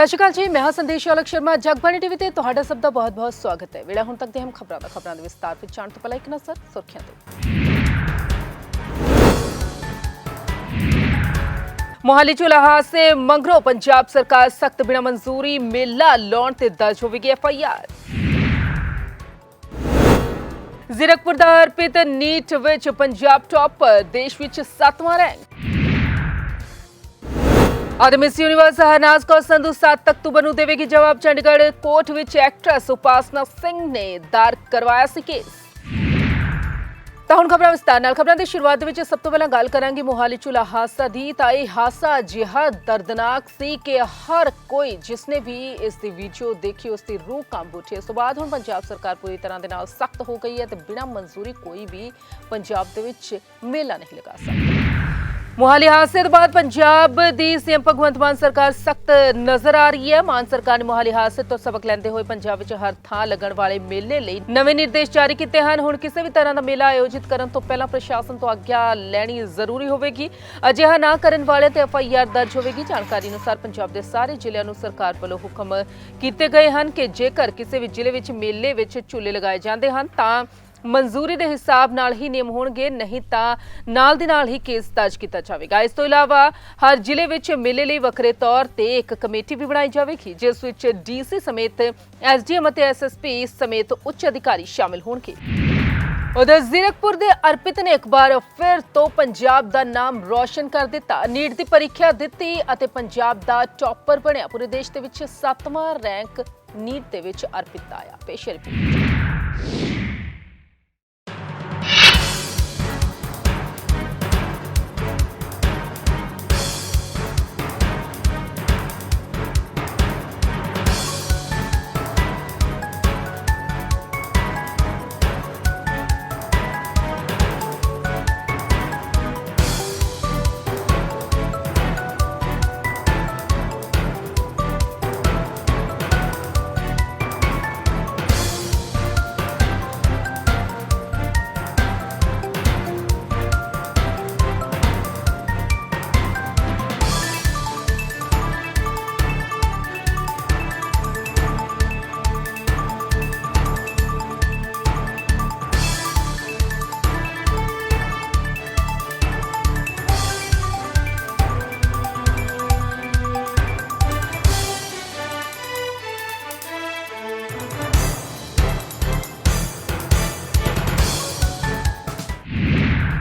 सत श्री अकाल जी, मैं हाँ संदेश अलग शर्मा। जगबानी टीवी ते तुहाडा सब दा बहुत बहुत स्वागत है। वेला हुण तक दे हम खबरां दे विस्तार विच जाण तों पहिलां एक नज़र सुर्खियां ते। मोहाली च हादसे मंगरों पंजाब सरकार सख्त बिना मंजूरी मेला लाउण ते दर्ज होवेगी FIR। जीरकपुर दा अर्पित नीट विच पंजाब टॉपर, देश विच 7वां rank. Miss Universe Harnaaz Kaur Sandhu 7 अक्तूबर ਨੂੰ ਦੇਵੇਗੀ ਜਵਾਬ। ਚੰਡੀਗੜ੍ਹ ਕੋਰਟ ਵਿੱਚ ਐਕਟਰੈਸ ਉਪਾਸਨਾ ਸਿੰਘ ਨੇ ਦਾਇਰ ਕਰਵਾਇਆ ਸੀ ਕੇਸ। ਤਾਂ ਹੁਣ ਖਬਰਾਂ ਵਿਸਤਾਰ ਨਾਲ। ਖਬਰਾਂ ਦੀ ਸ਼ੁਰੂਆਤ ਦੇ ਵਿੱਚ ਸਭ ਤੋਂ ਪਹਿਲਾਂ ਗੱਲ ਕਰਾਂਗੇ ਮੋਹਾਲੀ ਚੁਲਾ ਹਾਦਸਾ ਦੀ। ਤਾਂ ਇਹ ਹਾਦਸਾ ਅਜਿਹਾ ਦਰਦਨਾਕ ਸੀ ਕਿ ਹਰ ਕੋਈ ਜਿਸਨੇ ਵੀ ਇਸ ਦੀ ਵੀਡੀਓ ਦੇਖੀ ਉਸ ਦੀ ਰੂਹ ਕੰਬ ਉੱਠੀ। ਇਸ ਤੋਂ ਬਾਅਦ ਹੁਣ ਪੰਜਾਬ ਸਰਕਾਰ ਪੂਰੀ ਤਰ੍ਹਾਂ ਦੇ ਨਾਲ ਸਖਤ ਹੋ ਗਈ ਹੈ ਤੇ ਬਿਨਾਂ ਮਨਜ਼ੂਰੀ ਕੋਈ ਵੀ ਪੰਜਾਬ ਦੇ ਵਿੱਚ ਮੇਲਾ ਨਹੀਂ ਲਗਾ ਸਕਦਾ। मोहाली हादसे के बाद पंजाब दी सीएम भगवंत मान सरकार सख्त नजर आ रही है। मान सरकार ने मोहाली हादसे तो सबक लेंदे हुए पंजाब विच हर थां लगण वाले मेले लई नवे निर्देश जारी कीते हन। हुण किसी भी तरह का मेला आयोजित करन तो पहला प्रशासन तो आग्या लैनी जरूरी होवेगी। अजिहा ना करन वाले ते FIR दर्ज होवेगी। जानकारी अनुसार पंजाब के सारे जिलिਆਂ ਨੂੰ सरकार ਵੱਲੋਂ हुक्म कीते गए हैं कि जेकर किसी भी जिले विच मेले विच झूले लगाए जाते हैं तो मंजूरी के हिसाब नाल ही नियम होणगे, नहीं तो नाल दी नाल ही केस दर्ज किया जाएगा। इस तो इलावा हर जिले विच मेले लई वखरे तौर ते एक कमेटी भी बनाई जाएगी जिस विच DC समेत SDM ते SSP समेत उच्च अधिकारी शामिल होणगे। उधर जीरकपुर के अर्पित ने एक बार फिर तो पंजाब का नाम रोशन कर दिता। नीट की परीक्षा दी और पंजाब का टॉपर बनया। पूरे देश के 7वां रैंक नीट के विच अर्पित आया। पेश रिपोर्ट।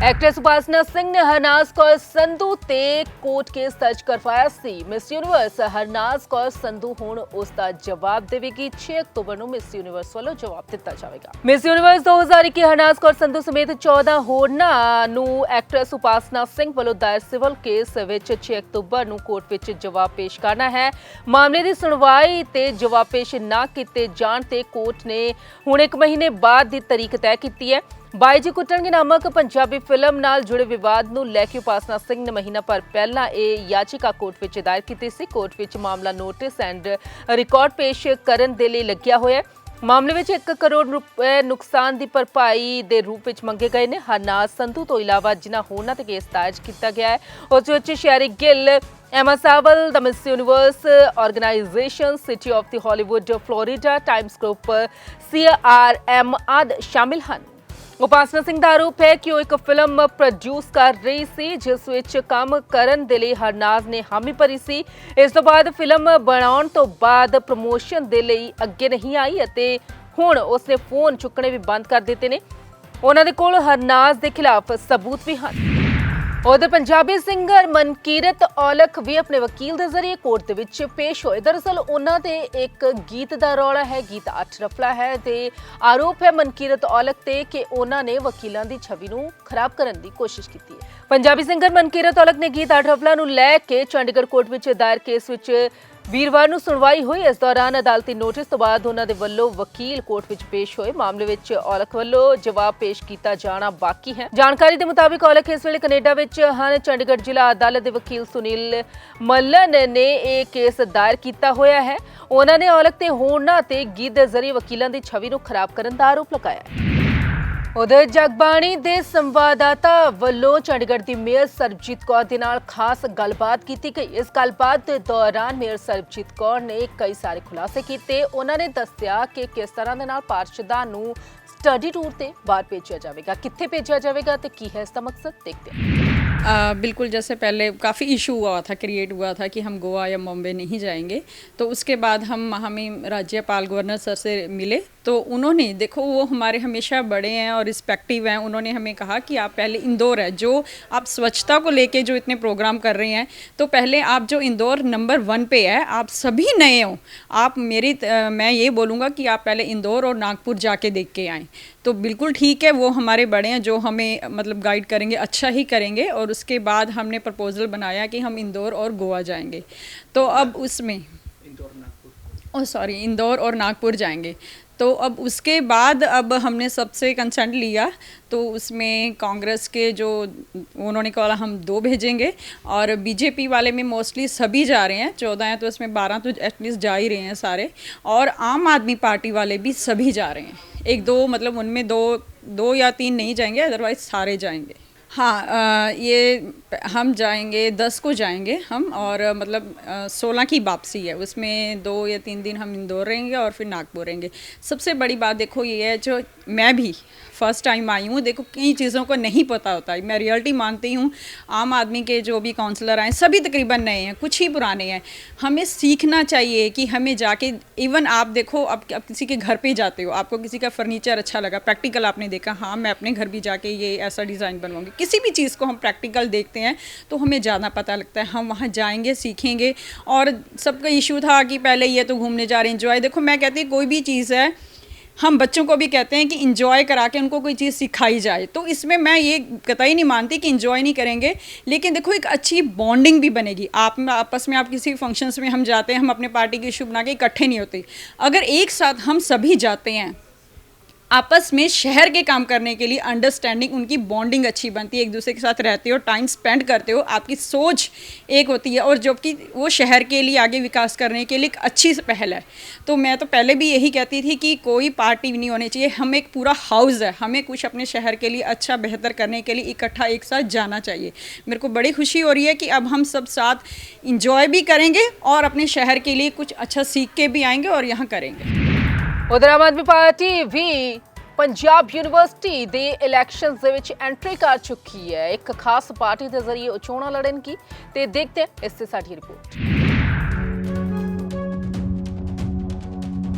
एक्ट्रेस उपासना सिंह ने हरनाज कौर संधू ते कोर्ट केस दर्ज करवाया सी। मिस यूनिवर्स हरनाज कौर संधू हुण उसका जवाब देवेगी। 6 अक्तूबर ਨੂੰ मिस यूनिवर्स ਵੱਲੋਂ जवाब दिता जाएगा। मिस यूनिवर्स 2021 हरनाज कौर संधू समेत 14 होरनां ਨੂੰ एक्ट्रेस उपासना सिंह ਵੱਲੋਂ दायर सिविल केस ਵਿੱਚ 6 अक्तूबर ਨੂੰ कोर्ट ਵਿੱਚ जवाब पेश करना है। मामले की सुनवाई ते जवाब पेश ना किए जाण ते कोर्ट ने हुण 1 महीने बाद की तारीख तय की है। बाई जी कुट्टणगे नामक पंजाबी फिल्म नाल जुड़े विवाद नूं लै के उपासना सिंह ने महीना भर पहला यह याचिका कोर्ट विच दायर की सी। कोर्ट विच मामला नोटिस एंड रिकॉर्ड पेश करन दे लई लग्या होया है। मामले विच 1 करोड़ रुपए नुकसान की भरपाई के रूप में मंगे गए ने। हरनाज संधू तो इलावा जिन्हां होरनां ते केस दर्ज किया गया है उस विच शहरी गिल, एमा सावल, the Miss Universe organisation, city of the Hollywood Florida, Times group, CRM आदि शामिल हैं। उपासना सिंह का आरोप है कि वो एक फिल्म प्रोड्यूस कर रही सी जिस विच काम करन दे लई हरनाज ने हामी भरी सी। इस तो बाद फिल्म बनाउण तो बाद प्रमोशन दे लई अगे नहीं आई अते हुण उसने फोन चुकने भी बंद कर दिते ने। उन्हां दे कोल हरनाज के खिलाफ सबूत भी हैं। उधर पंजाबी सिंगर मनकीरत औलख भी अपने वकील के जरिए कोर्ट दे विच पेश होए। दरअसल उन्होंने एक गीत का रौला है, गीत 8 रफला है ते आरोप है मनकीरत औलख ते कि उन्होंने वकीलों की छवि नूं खराब करने की कोशिश की है। पंजाबी सिंगर मनकीरत औलख ने गीत 8 रफला नूं लै के चंडीगढ़ कोर्ट विच दायर केस विच वीरवार ਨੂੰ ਸੁਣਵਾਈ ਹੋਈ। ਇਸ ਦੌਰਾਨ ਅਦਾਲਤੀ ਨੋਟਿਸ ਤੋਂ ਬਾਅਦ ਉਹਨਾਂ ਦੇ ਵੱਲੋਂ ਵਕੀਲ ਕੋਰਟ ਵਿੱਚ ਪੇਸ਼ ਹੋਏ। ਮਾਮਲੇ ਵਿੱਚ ਔਲਖ ਵੱਲੋਂ ਜਵਾਬ ਪੇਸ਼ ਕੀਤਾ ਜਾਣਾ ਬਾਕੀ ਹੈ। ਜਾਣਕਾਰੀ ਦੇ ਮੁਤਾਬਿਕ ਔਲਖ ਇਸ ਵੇਲੇ ਕੈਨੇਡਾ ਵਿੱਚ ਹਨ। ਚੰਡੀਗੜ੍ਹ ਜ਼ਿਲ੍ਹਾ ਅਦਾਲਤ ਦੇ ਵਕੀਲ ਸੁਨੀਲ ਮੱਲਨ ਨੇ ਇਹ ਕੇਸ ਦਾਇਰ ਕੀਤਾ ਹੋਇਆ ਹੈ। ਉਹਨਾਂ ਨੇ ਔਲਖ ਤੇ ਹੋਰਨਾਂ ਤੇ ਗੀਤ ਦੇ ਜ਼ਰੀਏ ਵਕੀਲਾਂ ਦੀ ਛਵੀ ਨੂੰ ਖਰਾਬ ਕਰਨ ਦਾ ਆਰੋਪ ਲਗਾਇਆ ਹੈ। उधर जगबाणी ਦੇ ਸੰਵਾਦਦਾਤਾ ਵੱਲੋਂ ਚੰਡੀਗੜ੍ਹ ਦੀ ਮੇਅਰ ਸਰਬਜੀਤ ਕੌਰ ਦੇ ਨਾਲ ਖਾਸ ਗੱਲਬਾਤ ਕੀਤੀ ਗਈ। ਇਸ ਗੱਲਬਾਤ ਦੇ ਦੌਰਾਨ ਮੇਅਰ ਸਰਬਜੀਤ ਕੌਰ ਨੇ ਕਈ ਸਾਰੇ ਖੁਲਾਸੇ ਕੀਤੇ। ਉਹਨਾਂ ਨੇ ਦੱਸਿਆ ਕਿ ਕਿਸ ਤਰ੍ਹਾਂ ਦੇ ਨਾਲ ਪਾਰਸ਼ਦਾਂ ਨੂੰ स्टडी टूर से बाहर भेजा जाएगा, कित्थे भेजा जाएगा तो की है इसका मकसद, देखते हैं। बिल्कुल, जैसे पहले काफ़ी इशू हुआ था, क्रिएट हुआ था कि हम गोवा या बॉम्बे नहीं जाएंगे, तो उसके बाद हमें राज्यपाल गवर्नर सर से मिले तो उन्होंने देखो वो हमारे हमेशा बड़े हैं और रिस्पेक्टिव हैं। उन्होंने हमें कहा कि आप पहले इंदौर है जो आप स्वच्छता को लेके जो इतने प्रोग्राम कर रहे हैं, तो पहले आप जो इंदौर नंबर 1 पे है, आप सभी नए हो, आप मैं ये बोलूँगा कि आप पहले इंदौर और नागपुर जाके देख के आएँ। तो बिल्कुल ठीक है, वो हमारे बड़े हैं जो हमें मतलब गाइड करेंगे, अच्छा ही करेंगे। और उसके बाद हमने प्रपोज़ल बनाया कि हम इंदौर और गोवा जाएंगे। तो अब उसमें इंदौर और नागपुर जाएंगे। तो अब उसके बाद अब हमने सबसे कंसेंट लिया, तो उसमें कांग्रेस के जो उन्होंने कहा हम 2 भेजेंगे और बीजेपी वाले में मोस्टली सभी जा रहे हैं, 14 हैं तो उसमें 12 तो एटलीस्ट जा ही रहे हैं सारे, और आम आदमी पार्टी वाले भी सभी जा रहे हैं। 1-2 मतलब उनमें दो या 3 नहीं जाएंगे, अदरवाइज सारे जाएंगे। हाँ, ये हम जाएंगे 10 को जाएंगे हम, और मतलब 16 की वापसी है, उसमें 2 या 3 दिन हम इंदौर रहेंगे और फिर नागपुर रहेंगे। सबसे बड़ी बात देखो ये है, जो मैं भी फर्स्ट टाइम आई हूँ, देखो कई चीज़ों को नहीं पता होता है, मैं रियलिटी मानती हूँ। आम आदमी के जो भी काउंसलर आए सभी तकरीबन नए हैं, कुछ ही पुराने हैं। हमें सीखना चाहिए कि हमें जाके, इवन आप देखो अब किसी के घर पे जाते हो, आपको किसी का फर्नीचर अच्छा लगा, प्रैक्टिकल आपने देखा, हाँ मैं अपने घर भी जाके ये ऐसा डिज़ाइन बनवाऊंगी। किसी भी चीज़ को हम प्रैक्टिकल देखते हैं तो हमें ज़्यादा पता लगता है, हम वहाँ जाएंगे सीखेंगे। और सबका इशू था कि पहले ये तो घूमने जा रहे हैं, एंजॉय। देखो मैं कहती हूँ कोई भी चीज़ है, हम बच्चों को भी कहते हैं कि इंजॉय करा के उनको कोई चीज़ सिखाई जाए, तो इसमें मैं ये कतई नहीं मानती कि इंजॉय नहीं करेंगे, लेकिन देखो एक अच्छी बॉन्डिंग भी बनेगी। आप आपस में, आप किसी फंक्शंस में हम जाते हैं, हम अपने पार्टी की इशू बना के इकट्ठे नहीं होते। अगर एक साथ हम सभी जाते हैं आपस में शहर के काम करने के लिए, अंडरस्टैंडिंग, उनकी बॉन्डिंग अच्छी बनती है, एक दूसरे के साथ रहते हो, टाइम स्पेंड करते हो, आपकी सोच एक होती है, और जबकि वो शहर के लिए आगे विकास करने के लिए एक अच्छी पहल है। तो मैं तो पहले भी यही कहती थी कि कोई पार्टी नहीं होनी चाहिए, हम एक पूरा हाउस है, हमें कुछ अपने शहर के लिए अच्छा बेहतर करने के लिए इकट्ठा एक साथ जाना चाहिए। मेरे को बड़ी खुशी हो रही है कि अब हम सब साथ इंजॉय भी करेंगे और अपने शहर के लिए कुछ अच्छा सीख के भी आएंगे और यहाँ करेंगे। उधर आम आदमी पार्टी भी पंजाब यूनिवर्सिटी दे इलैक्शन दे विच एंट्री कर चुकी है, एक खास पार्टी के जरिए चोणां लड़न की, ते देखते हैं इससे साडी रिपोर्ट।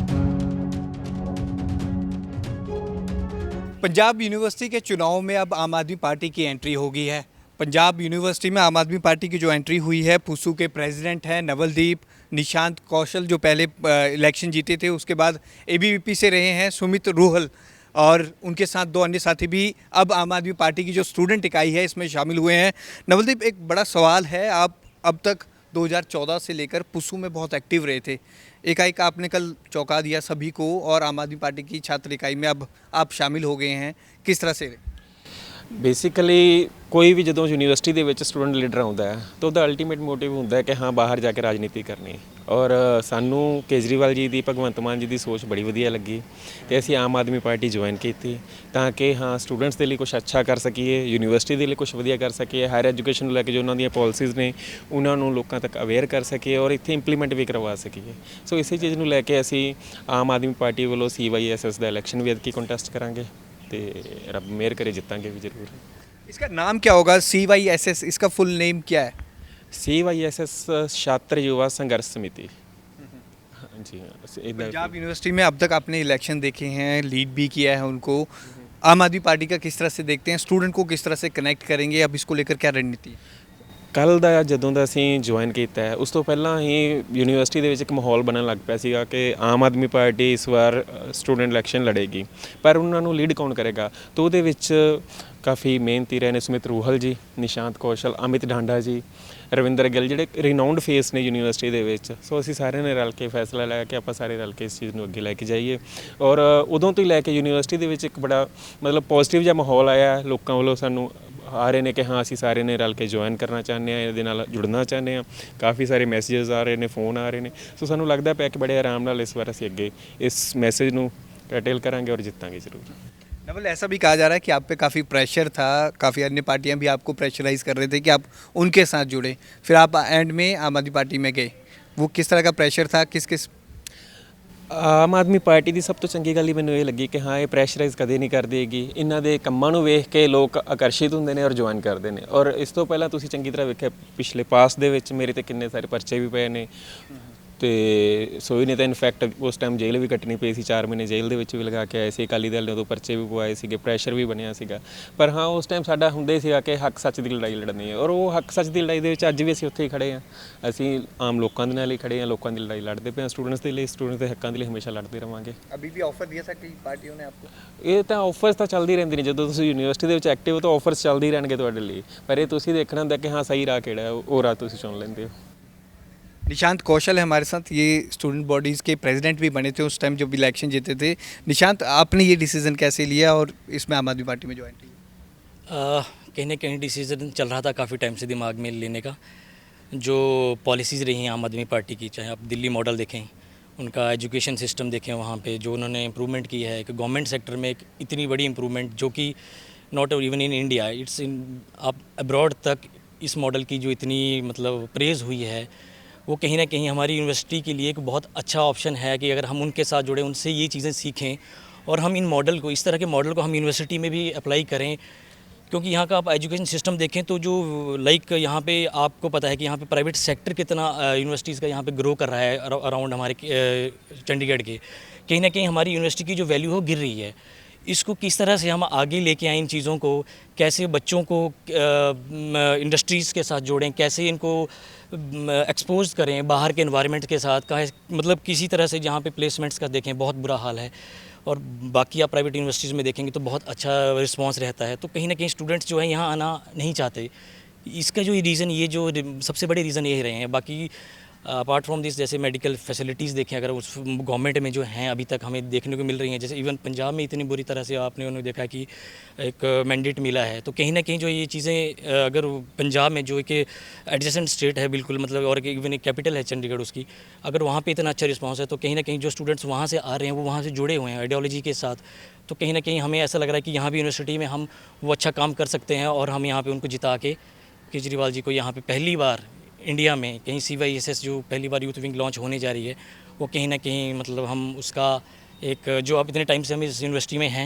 पंजाब यूनिवर्सिटी के चुनाव में अब आम आदमी पार्टी की एंट्री होगी है। पंजाब यूनिवर्सिटी में आम आदमी पार्टी की जो एंट्री हुई है, पुसू के प्रेसिडेंट हैं नवलदीप, निशांत कौशल जो पहले इलेक्शन जीते थे, उसके बाद एबीवीपी से रहे हैं सुमित रोहल, और उनके साथ 2 अन्य साथी भी अब आम आदमी पार्टी की जो स्टूडेंट इकाई है इसमें शामिल हुए हैं। नवलदीप, एक बड़ा सवाल है, आप अब तक 2014 से लेकर पुसू में बहुत एक्टिव रहे थे, एकाएक आपने कल चौंका दिया सभी को, और आम आदमी पार्टी की छात्र इकाई में अब आप शामिल हो गए हैं, किस तरह से? बेसिकली कोई भी जो यूनिवर्सिटी ਦੇ ਵਿੱਚ ਸਟੂਡੈਂਟ ਲੀਡਰ ਆਉਂਦਾ ਹੈ ਤਾਂ ਉਹਦਾ ਅਲਟੀਮੇਟ ਮੋਟਿਵ ਹੁੰਦਾ ਹੈ ਕਿ ਹਾਂ ਬਾਹਰ ਜਾ ਕੇ ਰਾਜਨੀਤੀ ਕਰਨੀ। ਔਰ ਸਾਨੂੰ ਕੇਜਰੀਵਾਲ ਜੀ ਦੀ, ਭਗਵੰਤ ਮਾਨ ਜੀ ਦੀ ਸੋਚ ਬੜੀ ਵਧੀਆ ਲੱਗੀ ਤੇ ਅਸੀਂ ਆਮ ਆਦਮੀ ਪਾਰਟੀ ਜੁਆਇਨ ਕੀਤੀ ਤਾਂ ਕਿ ਹਾਂ ਸਟੂਡੈਂਟਸ ਦੇ ਲਈ ਕੁਝ ਅੱਛਾ ਕਰ ਸਕੀਏ, ਯੂਨੀਵਰਸਿਟੀ ਦੇ ਲਈ ਕੁਝ ਵਧੀਆ ਕਰ ਸਕੀਏ, ਹਾਇਰ ਐਜੂਕੇਸ਼ਨ ਨੂੰ ਲੈ ਕੇ ਜੋ ਉਹਨਾਂ ਦੀਆਂ ਪਾਲਿਸੀਜ਼ ਨੇ ਉਹਨਾਂ ਨੂੰ ਲੋਕਾਂ ਤੱਕ ਅਵੇਅਰ ਕਰ ਸਕੀਏ ਔਰ ਇੱਥੇ ਇੰਪਲੀਮੈਂਟ ਵੀ ਕਰਵਾ ਸਕੀਏ। ਸੋ ਇਸੇ ਚੀਜ਼ ਨੂੰ ਲੈ ਕੇ ਅਸੀਂ ਆਮ ਆਦਮੀ ਪਾਰਟੀ ਵੱਲੋਂ CYSS ਦਾ ਇਲੈਕਸ਼ਨ ਵੀ ਐਤਕੀ ਕੰਟੈਸਟ ਕਰਾਂਗੇ ਤੇ ਰੱਬ ਮਿਹਰ ਕਰੇ ਜਿੱਤਾਂਗੇ भी जरूर। इसका नाम क्या होगा? CYSS, इसका फुल नेम क्या है? CYSS छात्र युवा संघर्ष समिति। हाँ जी, पंजाब यूनिवर्सिटी में अब तक आपने इलेक्शन देखे हैं, लीड भी किया है उनको, आम आदमी पार्टी का किस तरह से देखते हैं, स्टूडेंट को किस तरह से कनेक्ट करेंगे, अब इसको लेकर क्या रणनीति है? ਕੱਲ੍ਹ ਦਾ ਜਦੋਂ ਦਾ ਅਸੀਂ ਜੁਆਇਨ ਕੀਤਾ ਹੈ ਉਸ ਤੋਂ ਪਹਿਲਾਂ ਹੀ ਯੂਨੀਵਰਸਿਟੀ ਦੇ ਵਿੱਚ ਇੱਕ ਮਾਹੌਲ ਬਣਨ ਲੱਗ ਪਿਆ ਸੀਗਾ ਕਿ ਆਮ ਆਦਮੀ ਪਾਰਟੀ ਇਸ ਵਾਰ ਸਟੂਡੈਂਟ ਇਲੈਕਸ਼ਨ ਲੜੇਗੀ, ਪਰ ਉਹਨਾਂ ਨੂੰ ਲੀਡ ਕੌਣ ਕਰੇਗਾ? ਤਾਂ ਉਹਦੇ ਵਿੱਚ ਕਾਫੀ ਮਿਹਨਤੀ ਰਹੇ ਨੇ ਸੁਮਿਤ ਰੂਹਲ ਜੀ, ਨਿਸ਼ਾਂਤ ਕੌਸ਼ਲ, ਅਮਿਤ ਢਾਂਡਾ ਜੀ, ਰਵਿੰਦਰ ਗਿੱਲ, ਜਿਹੜੇ ਰਿਨਾਊਂਡ ਫੇਸ ਨੇ ਯੂਨੀਵਰਸਿਟੀ ਦੇ ਵਿੱਚ। ਸੋ ਅਸੀਂ ਸਾਰਿਆਂ ਨੇ ਰਲ ਕੇ ਫੈਸਲਾ ਲਿਆ ਕਿ ਆਪਾਂ ਸਾਰੇ ਰਲ ਕੇ ਇਸ ਚੀਜ਼ ਨੂੰ ਅੱਗੇ ਲੈ ਕੇ ਜਾਈਏ, ਔਰ ਉਦੋਂ ਤੋਂ ਹੀ ਲੈ ਕੇ ਯੂਨੀਵਰਸਿਟੀ ਦੇ ਵਿੱਚ ਇੱਕ ਬੜਾ ਮਤਲਬ ਪੋਜ਼ਿਟਿਵ ਜਿਹਾ ਮਾਹੌਲ ਆਇਆ, ਲੋਕਾਂ ਵੱਲੋਂ ਸਾਨੂੰ ਆ ਰਹੇ ਨੇ ਕਿ ਹਾਂ ਅਸੀਂ ਸਾਰੇ ਨੇ ਰਲ ਕੇ ਜੁਆਇਨ ਕਰਨਾ ਚਾਹੁੰਦੇ ਹਾਂ, ਇਹਦੇ ਨਾਲ ਜੁੜਨਾ ਚਾਹੁੰਦੇ ਹਾਂ। ਕਾਫੀ ਸਾਰੇ ਮੈਸੇजेस ਆ ਰਹੇ ਨੇ, ਫੋਨ ਆ ਰਹੇ ਨੇ। ਸੋ ਸਾਨੂੰ ਲੱਗਦਾ ਪਿਆ ਕਿ ਬੜੇ ਆਰਾਮ ਨਾਲ ਇਸ ਵਾਰ ਅਸੀਂ ਅੱਗੇ ਇਸ ਮੈਸੇਜ ਨੂੰ ਰਿਟੇਲ ਕਰਾਂਗੇ ਔਰ ਜਿੱਤਾਂਗੇ ਜ਼ਰੂਰ। नवल, ऐसा भी कहा जा रहा है कि आप पे काफ़ी प्रेशर था, काफ़ी अन्य पार्टियां भी आपको प्रेशराइज कर रहे थे कि आप उनके साथ जुड़े, फिर आप एंड में आम आदमी पार्टी में गए। वो किस तरह का प्रेशर था, किस किस? ਆਮ ਆਦਮੀ ਪਾਰਟੀ ਦੀ ਸਭ ਤੋਂ ਚੰਗੀ ਗੱਲ ਹੀ ਮੈਨੂੰ ਇਹ ਲੱਗੀ ਕਿ ਹਾਂ ਇਹ ਪ੍ਰੈਸ਼ਰਾਈਜ਼ ਕਦੇ ਨਹੀਂ ਕਰਦੀ ਹੈਗੀ। ਇਹਨਾਂ ਦੇ ਕੰਮਾਂ ਨੂੰ ਵੇਖ ਕੇ ਲੋਕ ਆਕਰਸ਼ਿਤ ਹੁੰਦੇ ਨੇ ਔਰ ਜੁਆਇਨ ਕਰਦੇ ਨੇ। ਔਰ ਇਸ ਤੋਂ ਪਹਿਲਾਂ ਤੁਸੀਂ ਚੰਗੀ ਤਰ੍ਹਾਂ ਵੇਖਿਆ ਪਿਛਲੇ ਪਾਸ ਦੇ ਵਿੱਚ ਮੇਰੇ ਤੇ ਕਿੰਨੇ ਸਾਰੇ ਪਰਚੇ ਵੀ ਪਏ ਨੇ ਤੇ ਸੋਈ ਨੇ ਤਾਂ ਇਨਫੈਕਟ ਉਸ ਟਾਈਮ ਜੇਲ੍ਹ ਵੀ ਕੱਟਣੀ ਪਈ ਸੀ, 4 ਮਹੀਨੇ ਜੇਲ੍ਹ ਦੇ ਵਿੱਚ ਵੀ ਲਗਾ ਕੇ ਆਏ ਸੀ। ਅਕਾਲੀ ਦਲ ਨੇ ਉਦੋਂ ਪਰਚੇ ਵੀ ਪਵਾਏ ਸੀਗੇ, ਪ੍ਰੈਸ਼ਰ ਵੀ ਬਣਿਆ ਸੀਗਾ। ਪਰ ਹਾਂ ਉਸ ਟਾਈਮ ਸਾਡਾ ਹੁੰਦਾ ਹੀ ਸੀਗਾ ਕਿ ਹੱਕ ਸੱਚ ਦੀ ਲੜਾਈ ਲੜਨੀ ਹੈ ਔਰ ਉਹ ਹੱਕ ਸੱਚ ਦੀ ਲੜਾਈ ਦੇ ਵਿੱਚ ਅੱਜ ਵੀ ਅਸੀਂ ਉੱਥੇ ਹੀ ਖੜੇ ਹਾਂ। ਅਸੀਂ ਆਮ ਲੋਕਾਂ ਦੇ ਨਾਲ ਹੀ ਖੜੇ ਹਾਂ, ਲੋਕਾਂ ਦੀ ਲੜਾਈ ਲੜਦੇ ਪਏ ਹਾਂ, ਸਟੂਡੈਂਟਸ ਦੇ ਲਈ, ਸਟੂਡੈਂਟਸ ਦੇ ਹੱਕਾਂ ਦੇ ਲਈ ਹਮੇਸ਼ਾ ਲੜਦੇ ਰਵਾਂਗੇ। अभी भी ऑफर दिया था कई पार्टियों ने आपको? ਇਹ ਤਾਂ ਆਫਰਸ ਤਾਂ ਚੱਲਦੀ ਰਹਿੰਦੀ ਨੇ, ਜਦੋਂ ਤੁਸੀਂ ਯੂਨੀਵਰਸਿਟੀ ਦੇ ਵਿੱਚ ਐਕਟਿਵ ਹੋ ਤਾਂ ਆਫਰਸ ਚੱਲਦੇ ਹੀ ਰਹਿਣਗੇ ਤੁਹਾਡੇ ਲਈ। ਪਰ ਇਹ ਤੁਸੀਂ ਦੇਖਣਾ ਹੁੰਦਾ ਕਿ ਹਾਂ ਸਹੀ ਰਾਹ ਕਿਹੜਾ ਹੈ, ਉਹ ਰਾਹ ਤੁਸੀਂ ਚੁਣ ਲੈਂਦੇ ਹੋ। निशांत कौशल है हमारे साथ, ये स्टूडेंट बॉडीज़ के प्रेसिडेंट भी बने थे उस टाइम जब इलेक्शन जीते थे। निशांत, आपने ये डिसीज़न कैसे लिया और इसमें आम आदमी पार्टी में ज्वाइन किया? कहीं ना कहीं डिसीज़न चल रहा था काफ़ी टाइम से दिमाग में लेने का। जो पॉलिसीज़ रही हैं आम आदमी पार्टी की, चाहे आप दिल्ली मॉडल देखें, उनका एजुकेशन सिस्टम देखें, वहाँ पे जो उन्होंने इम्प्रूवमेंट की है, एक गवर्नमेंट सेक्टर में एक इतनी बड़ी इम्प्रूवमेंट जो कि not even in India, it's in आप अब्रॉड तक इस मॉडल की जो इतनी मतलब प्रेज़ हुई है, वो कहीं ना कहीं हमारी यूनिवर्सिटी के लिए एक बहुत अच्छा ऑप्शन है कि अगर हम उनके साथ जुड़े, उनसे ये चीज़ें सीखें और हम इन मॉडल को, इस तरह के मॉडल को हम यूनिवर्सिटी में भी अप्लाई करें। क्योंकि यहाँ का आप एजुकेशन सिस्टम देखें तो जो लाइक यहाँ पे आपको पता है कि यहाँ पे प्राइवेट सेक्टर कितना यूनिवर्सिटीज़ का यहाँ पे ग्रो कर रहा है अराउंड हमारे चंडीगढ़ के। कहीं ना कहीं हमारी यूनिवर्सिटी की जो वैल्यू है वो गिर रही है। इसको किस तरह से हम आगे लेके आएँ इन चीज़ों को, कैसे बच्चों को इंडस्ट्रीज़ के साथ जोड़ें, कैसे इनको एक्सपोज करें बाहर के एनवायरनमेंट के साथ, मतलब किसी तरह से जहाँ पे प्लेसमेंट्स का देखें बहुत बुरा हाल है। और बाकी आप प्राइवेट यूनिवर्सिटीज़ में देखेंगे तो बहुत अच्छा रिस्पांस रहता है। तो कहीं ना कहीं स्टूडेंट्स जो है यहाँ आना नहीं चाहते। इसका जो रीज़न, ये जो सबसे बड़े रीज़न यही रहे हैं। बाकी अपार्ट फ्रॉम दिस, जैसे मेडिकल फैसिलिटीज़ देखें अगर उस गवर्नमेंट में जो हैं अभी तक हमें देखने को मिल रही हैं, जैसे इवन पंजाब में इतनी बुरी तरह से आपने उन्होंने देखा कि एक मैंडेट मिला है। तो कहीं ना कहीं जो ये चीज़ें अगर पंजाब में जो एक एडजेसेंट स्टेट है बिल्कुल, मतलब और इवन एक कैपिटल है चंडीगढ़ उसकी, अगर वहाँ पे इतना अच्छा रिस्पांस है तो कहीं ना कहीं जो स्टूडेंट्स वहाँ से आ रहे हैं वो वहाँ से जुड़े हुए हैं आइडियोलॉजी के साथ। तो कहीं ना कहीं हमें ऐसा लग रहा है कि यहाँ भी यूनिवर्सिटी में हम वो अच्छा काम कर सकते हैं और हम यहाँ पर उनको जिता के केजरीवाल जी को यहाँ पर पहली बार इंडिया में कहीं CYSS जो पहली बार यूथ विंग लॉन्च होने जा रही है, वो कहीं ना कहीं मतलब हम उसका एक, जो आप इतने टाइम से हम इस यूनिवर्सिटी में हैं,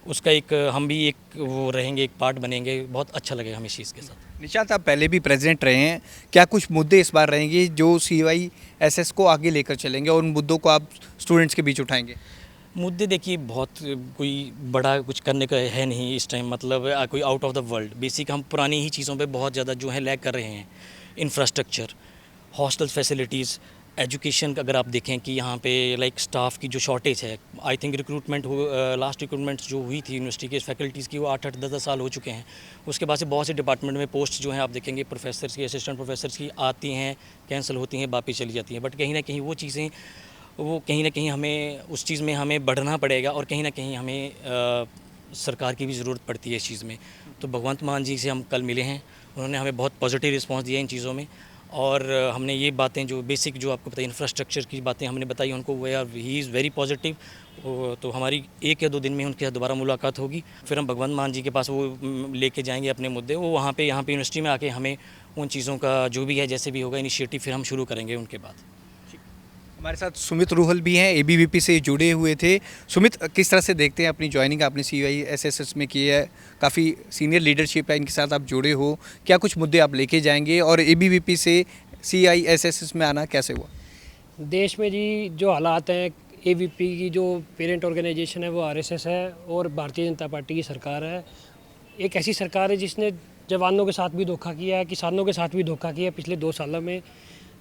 उसका एक हम भी एक वो रहेंगे, एक पार्ट बनेंगे। बहुत अच्छा लगेगा हमें इस चीज़ के साथ। निशांत, आप पहले भी प्रेसिडेंट रहे हैं, क्या कुछ मुद्दे इस बार रहेंगे जो CYSS को आगे लेकर चलेंगे और उन मुद्दों को आप स्टूडेंट्स के बीच उठाएंगे? मुद्दे देखिए बहुत कोई बड़ा कुछ करने का है नहीं इस टाइम, मतलब कोई out of the world. Basic हम पुरानी ही चीज़ों पे बहुत ज़्यादा जो है लैग कर रहे हैं। इंफ्रास्ट्रक्चर, हॉस्टल फैसिलिटीज़, एजुकेशन का अगर आप देखें कि यहाँ पे लाइक स्टाफ की जो शॉर्टेज है, I think recruitment last recruitment जो हुई थी यूनिवर्सिटी के फैकल्टीज़ की वो 8-8, 10-10 साल हो चुके हैं। उसके बाद से बहुत से डिपार्टमेंट में पोस्ट जो हैं आप देखेंगे प्रोफेसर्स की, असिस्टेंट प्रोफेसर्स की आती हैं, कैंसिल होती हैं, वापस चली जाती हैं। बट कहीं ना कहीं वो चीज़ें, वो कहीं ना कहीं हमें उस चीज़ में हमें बढ़ना पड़ेगा और कहीं ना कहीं हमें सरकार की भी ज़रूरत पड़ती है इस चीज़ में। तो भगवंत मान जी से हम कल मिले हैं, उन्होंने हमें बहुत पॉजिटिव रिस्पांस दिया इन चीज़ों में। और हमने ये बातें जो बेसिक जो आपको पता है इंफ्रास्ट्रक्चर की बातें हमने बताई उनको, we are he is very positive. तो हमारी 1 या 2 दिन में उनके साथ दोबारा मुलाकात होगी, फिर हम भगवंत मान जी के पास वो लेके जाएंगे अपने मुद्दे। वो वहाँ पे यहाँ पे यूनिवर्सिटी में आके हमें उन चीज़ों का जो भी है जैसे भी होगा इनिशिएटिव फिर हम शुरू करेंगे उनके बाद। हमारे साथ सुमित रूहल भी हैं, ABVP से जुड़े हुए थे। सुमित, किस तरह से देखते हैं अपनी ज्वाइनिंग आपने CYSS में की है, काफ़ी सीनियर लीडरशिप है, इनके साथ आप जुड़े हो, क्या कुछ मुद्दे आप लेके जाएंगे और ABVP से CYSS में आना कैसे हुआ? देश में जी जो हालात हैं, AVP की जो पेरेंट ऑर्गेनाइजेशन है वो RSS है और भारतीय जनता पार्टी की सरकार है। एक ऐसी सरकार है जिसने जवानों के साथ भी धोखा किया है, किसानों के साथ भी धोखा किया है पिछले 2 सालों में।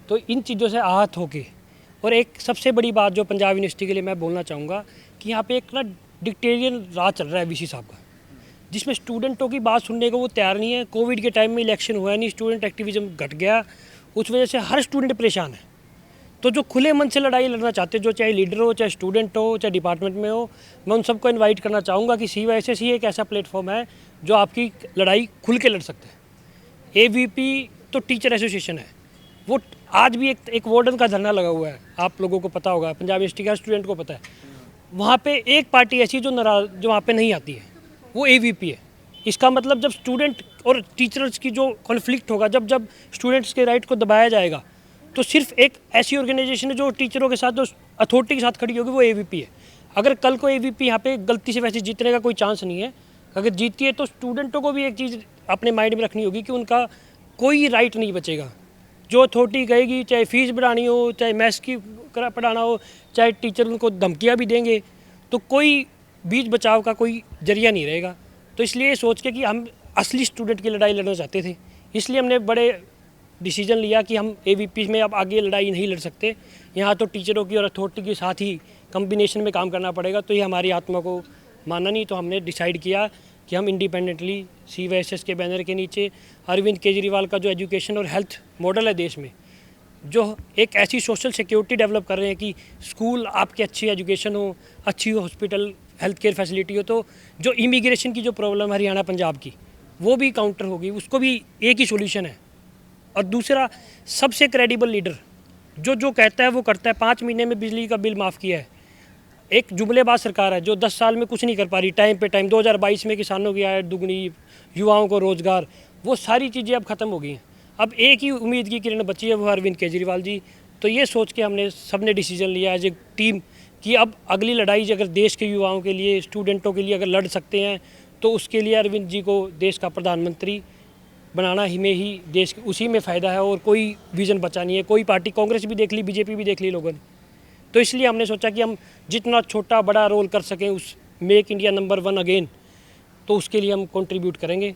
तो इन चीज़ों से आहत होके, और एक सबसे बड़ी बात जो पंजाब यूनिवर्सिटी के लिए मैं बोलना चाहूँगा कि यहाँ पे एक ना डिक्टेरियन राज चल रहा है VC साहब का, जिसमें स्टूडेंटों की बात सुनने को वो तैयार नहीं है। कोविड के टाइम में इलेक्शन हुआ नहीं, स्टूडेंट एक्टिविज्म घट गया, उस वजह से हर स्टूडेंट परेशान है। तो जो खुले मन से लड़ाई लड़ना चाहते हैं, जो चाहे लीडर हो, चाहे स्टूडेंट हो, चाहे डिपार्टमेंट में हो, मैं उन सबको इन्वाइट करना चाहूँगा कि CYSS ही एक ऐसा प्लेटफॉर्म है जो आपकी लड़ाई खुल के लड़ सकते हैं। AVP तो टीचर एसोसिएशन है, वो आज भी एक वार्डन का धरना लगा हुआ है, आप लोगों को पता होगा, पंजाब यूनिवर्सिटी का स्टूडेंट को पता है। वहाँ पे एक पार्टी ऐसी है जो नाराज, जो वहाँ पे नहीं आती है, वो AVP है। इसका मतलब जब स्टूडेंट और टीचर्स की जो कॉन्फ्लिक्ट होगा, जब स्टूडेंट्स के राइट को दबाया जाएगा, तो सिर्फ एक ऐसी ऑर्गेनाइजेशन है जो टीचरों के साथ, जो अथॉरिटी के साथ खड़ी होगी, वो AVP है। अगर कल को AVP यहाँ पे गलती से वैसे जीतने का कोई चांस नहीं है। अगर जीतती है तो स्टूडेंटों को भी एक चीज़ अपने माइंड में रखनी होगी कि उनका कोई राइट नहीं बचेगा। जो अथॉरिटी कहेगी, चाहे फीस बढ़ानी हो, चाहे मैथ्स की पढ़ाना हो, चाहे टीचर उनको धमकियाँ भी देंगे, तो कोई बीच बचाव का कोई जरिया नहीं रहेगा। तो इसलिए सोच के कि हम असली स्टूडेंट की लड़ाई लड़ना चाहते थे, इसलिए हमने बड़े डिसीजन लिया कि हम AVP में अब आगे लड़ाई नहीं लड़ सकते। यहाँ तो टीचरों की और अथॉरिटी के साथ ही कम्बिनेशन में काम करना पड़ेगा। तो ये हमारी आत्मा को माना नहीं, तो हमने डिसाइड किया कि हम इंडिपेंडेंटली CYSS के बैनर के नीचे अरविंद केजरीवाल का जो एजुकेशन और हेल्थ मॉडल है देश में, जो एक ऐसी सोशल सिक्योरिटी डेवलप कर रहे हैं कि स्कूल आपकी अच्छी एजुकेशन हो, अच्छी हॉस्पिटल हेल्थ केयर फैसिलिटी हो, तो जो इमिग्रेशन की जो प्रॉब्लम है हरियाणा पंजाब की, वो भी काउंटर होगी। उसको भी एक ही सोल्यूशन है। और दूसरा, सबसे क्रेडिबल लीडर जो कहता है वो करता है। 5 महीने में बिजली का बिल माफ़ किया है। एक जुमलेबाज सरकार है जो 10 साल में कुछ नहीं कर पा रही। टाइम पे टाइम 2022 में किसानों की आय दुगनी, युवाओं को रोज़गार, वो सारी चीज़ें अब ख़त्म हो गई हैं। अब एक ही उम्मीद की किरण बची है, वो अरविंद केजरीवाल जी। तो ये सोच के हमने सबने डिसीजन लिया एज ए टीम कि अब अगली लड़ाई अगर देश के युवाओं के लिए, स्टूडेंटों के लिए अगर लड़ सकते हैं, तो उसके लिए अरविंद जी को देश का प्रधानमंत्री बनाना ही में ही देश, उसी में फ़ायदा है। और कोई विज़न बचा नहीं है। कोई पार्टी, कांग्रेस भी देख ली, BJP भी देख ली लोगों ने। तो इसलिए हमने सोचा कि हम जितना छोटा बड़ा रोल कर सकें उस मेक इंडिया नंबर 1 अगेन, तो उसके लिए हम कंट्रीब्यूट करेंगे।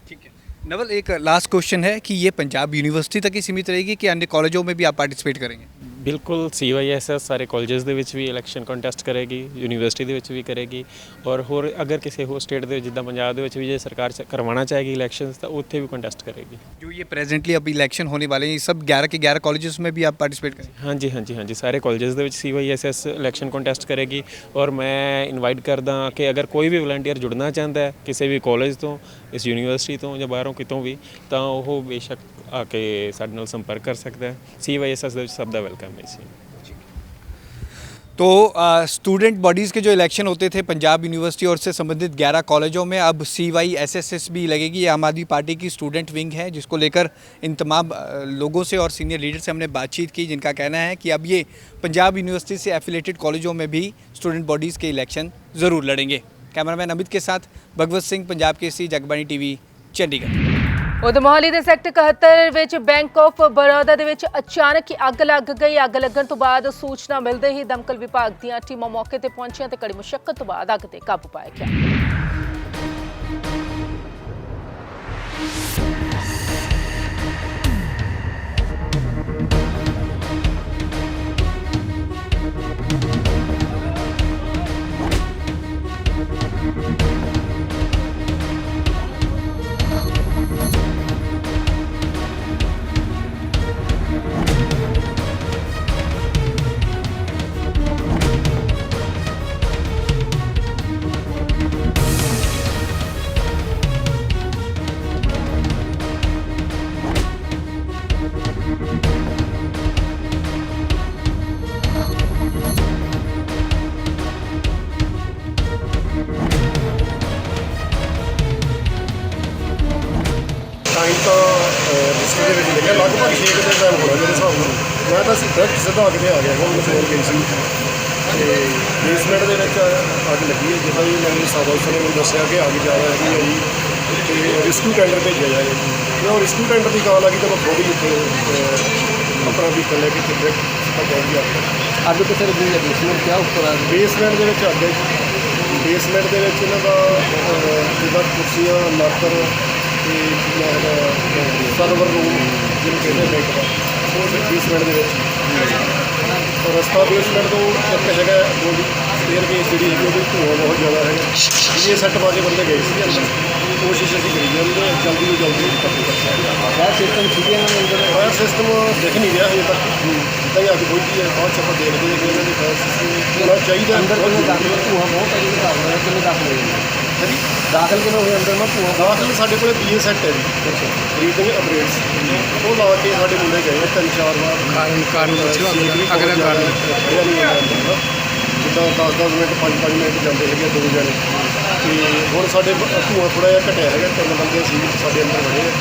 ठीक है नवल, एक लास्ट क्वेश्चन है कि ये पंजाब यूनिवर्सिटी तक ही सीमित रहेगी कि अन्य कॉलेजों में भी आप पार्टिसिपेट करेंगे? बिल्कुल CYSS ਸਾਰੇ ਕਾਲਜਸ ਦੇ ਵਿੱਚ ਵੀ ਇਲੈਕਸ਼ਨ ਕੰਟੈਸਟ ਕਰੇਗੀ, ਯੂਨੀਵਰਸਿਟੀ ਦੇ ਵਿੱਚ ਵੀ ਕਰੇਗੀ ਔਰ ਹੋਰ अगर किसी ਹੋਰ स्टेट ਦੇ ਜਿੱਦਾਂ ਪੰਜਾਬ ਦੇ ਵਿੱਚ ਵੀ ਜੇ ਸਰਕਾਰ ਕਰਵਾਉਣਾ ਚਾहेगी इलेक्शंस ਤਾਂ ਉੱਥੇ भी कंटेस्ट करेगी। जो ये प्रेजेंटली अब इलेक्शन होने वाले हैं, ये सब 11 के 11 कॉलेजेस में भी आप पार्टिसिपेट करेंगे? हाँ जी ਸਾਰੇ ਕਾਲਜਸ ਦੇ ਵਿੱਚ CYSS ਇਲੈਕਸ਼ਨ ਕੰਟੈਸਟ ਕਰੇਗੀ ਔਰ ਮੈਂ ਇਨਵਾਈਟ ਕਰਦਾ ਕਿ ਅਗਰ ਕੋਈ ਵੀ ਵਲੰਟੀਅਰ ਜੁੜਨਾ ਚਾਹੁੰਦਾ ਹੈ ਕਿਸੇ ਵੀ ਕਾਲਜ ਤੋਂ, ਇਸ ਯੂਨੀਵਰਸਿਟੀ ਤੋਂ ਜਾਂ ਬਾਹਰੋਂ ਕਿਤੋਂ ਵੀ, ਤਾਂ ਉਹ ਬੇਸ਼ੱਕ ਆ ਕੇ ਸਾਡੇ ਨਾਲ ਸੰਪਰਕ ਕਰ ਸਕਦਾ ਹੈ। CYSS ਦੇ ਵਿੱਚ ਸਭ ਦਾ ਵੈਲਕਮ ਹੈ ਜੀ। तो स्टूडेंट बॉडीज़ के जो इलेक्शन होते थे पंजाब यूनिवर्सिटी और से संबंधित 11 कॉलेजों में, अब CYSS भी लगेगी। ये आम आदमी पार्टी की स्टूडेंट विंग है, जिसको लेकर इन तमाम लोगों से और सीनियर लीडर से हमने बातचीत की, जिनका कहना है कि अब ये पंजाब यूनिवर्सिटी से एफिलेटेड कॉलेजों में भी स्टूडेंट बॉडीज़ के इलेक्शन ज़रूर लड़ेंगे। कैमरामैन अमित के साथ भगवत सिंह, पंजाब केसरी, जगबानी TV, चंडीगढ़। ਉਧਰ ਮੋਹਾਲੀ ਦੇ ਸੈਕਟਰ 71 ਵਿੱਚ ਬੈਂਕ ਆਫ ਬੜੌਦਾ ਦੇ ਵਿੱਚ ਅਚਾਨਕ ਹੀ ਅੱਗ ਲੱਗ ਗਈ। ਅੱਗ ਲੱਗਣ ਤੋਂ ਬਾਅਦ ਸੂਚਨਾ ਮਿਲਦੇ ਹੀ ਦਮਕਲ ਵਿਭਾਗ ਦੀਆਂ ਟੀਮਾਂ ਮੌਕੇ ਤੇ ਪਹੁੰਚੀਆਂ ਤੇ ਕੜੀ ਮੁਸ਼ੱਕਤ ਤੋਂ ਬਾਅਦ ਅੱਗ ਤੇ ਕਾਬੂ ਪਾਇਆ ਗਿਆ। टाइम तो डिस्ट्रिक्ट के लिखा लगभग 6 के टाइम होना मेरे हिसाब से। मैं तो डायरेक्ट सीधा अग आ गया मैं फोन गई सी बेसमेंट के अग लगी है। जिदा भी मैंने सब अफसर ने मैंने दसिया कि अग ज़्यादा है जी, तो रिस्क्यू टेंडर भेजा जाए। जो रिस्क्यू टेंडर की कॉल आ गई तो मैं खुद ही इतने अपना व्हीकल लेके डायरेक्ट पहुँच गया। अग कितने लगी है? बेसमेंट क्या ऊपर आ बेसमेंट के अग है। बेसमेंट के जिदा कुर्सियाँ लाकर सर्वर रूम जिन्हें कहते हैं बैंक का, वो बेसमेंट के रस्ता बेसमेंट तो एक है वो स्टेयर बेस जी है, धुआं बहुत ज़्यादा है। ये सैट पा के बंदे गए थे अंदर, कोशिश अभी करी जाए जल्दी तो जल्दी फायर सिस्टम ठीक है ना? फायर सिस्टम दिख नहीं रहा अजे तक, जिदा ही अग पहुँची है बहुत छपा देखते हैं कि इन्होंने फायर सिस्टम होना चाहिए। अंदर दाखिल धुआं बहुत है कि दाखिल हो दाखिल के हुए अंदर में धुआं दाखिल साढ़े को BA सैट है जी, रीडिंग अपरेट्स वो ला के साढ़े मुंडे गए 3-4 बार। जिदा ਜਿੱਦਾਂ 10-10 ਮਿੰਟ 5-5 ਮਿੰਟ ਜਾਂਦੇ ਹੈਗੇ 2 ਜਣੇ। ਤੇ ਹੁਣ ਸਾਡੇ ਧੂੰਆਂ ਥੋੜ੍ਹਾ ਜਿਹਾ ਘਟਿਆ ਹੈਗਾ, 3 ਬੰਦੇ ਸੀ ਸਾਡੇ ਅੰਦਰ ਬੜੇ ਆ,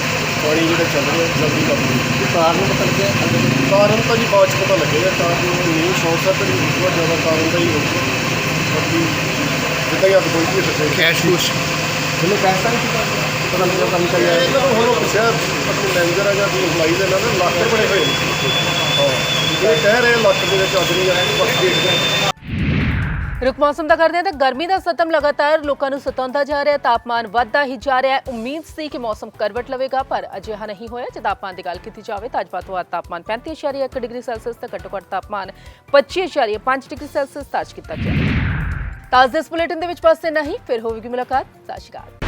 ਪਾਣੀ ਜਿਹੜਾ ਚੱਲ ਰਿਹਾ ਜਲਦੀ ਕੰਮ ਨਹੀਂ। ਕਾਰਨ ਪਤਾ ਲੱਗਿਆ ਕਾਰਨ ਤਾਂ ਜੀ ਬਾਅਦ 'ਚ ਪਤਾ ਲੱਗੇਗਾ, ਕਾਰਨ ਨਹੀਂ ਸ਼ੌਕ ਸਰਕਟ ਨਹੀਂ ਹੋਊਗਾ, ਜ਼ਿਆਦਾ ਕਾਰਨ ਤਾਂ ਹੀ ਹੋਊਗਾ। ਬਾਕੀ ਜਿੱਦਾਂ ਹੀ ਅੱਗ ਪਹੁੰਚੀ ਹੈ ਕੈਸ਼ ਕੁਸ਼ ਜਿਹਨੂੰ ਕਹਿਤਾ ਨਹੀਂ ਸੀ ਪਤਾ ਲੱਗਿਆ ਕੰਮ ਕਰਿਆ ਇਹਨਾਂ ਨੂੰ ਹੁਣ ਉਹ ਪੁੱਛਿਆ ਆਪਣੇ ਮੈਨੇਜਰ ਆ ਜਾਂ ਕੋਈ ਇੰਪਲਾਈ ਦੇ ਨਾਲ ਲੱਖ ਬਣੇ ਹੋਏ ਨੇ। ਹਾਂ ਇਹ ਕਹਿ ਰਹੇ ਲੱਖ ਦੇ ਵਿੱਚ ਅੱਗ ਨਹੀਂ ਆਈ, ਬਾਕੀ ਦੇਖਦੇ ਹਾਂ। ਰੁਕ ਮੌਸਮ ਦਾ ਕਰਦੇ ਹਾਂ ਤਾਂ ਗਰਮੀ ਦਾ ਸਤਮ ਲਗਾਤਾਰ ਲੋਕਾਂ ਨੂੰ ਸਤਾਉਂਦਾ ਜਾ ਰਿਹਾ ਹੈ। ਤਾਪਮਾਨ ਵੱਧਦਾ ਹੀ ਜਾ ਰਿਹਾ ਹੈ। ਉਮੀਦ ਸੀ ਕਿ ਮੌਸਮ ਕਰਵਟ ਲਵੇਗਾ, ਪਰ ਅਜਿਹਾ ਨਹੀਂ ਹੋਇਆ। ਜੇ ਤਾਪਮਾਨ ਦੀ ਗੱਲ ਕੀਤੀ ਜਾਵੇ ਤਾਂ ਅੱਜ ਵੱਧ ਤੋਂ ਵੱਧ ਤਾਪਮਾਨ 35.1 ਡਿਗਰੀ ਸੈਲਸੀਅਸ ਤੇ ਘੱਟੋ ਘੱਟ ਤਾਪਮਾਨ 25.5 ਡਿਗਰੀ ਸੈਲਸੀਅਸ ਦਰਜ ਕੀਤਾ ਗਿਆ। ਤਾਂ ਅੱਜ ਦੇ ਇਸ ਬੁਲੇਟਿਨ ਦੇ ਵਿੱਚ ਬਸ ਇੰਨਾ ਹੀ। ਫਿਰ ਹੋਵੇਗੀ ਮੁਲਾਕਾਤ। ਸਤਿ ਸ਼੍ਰੀ ਅਕਾਲ।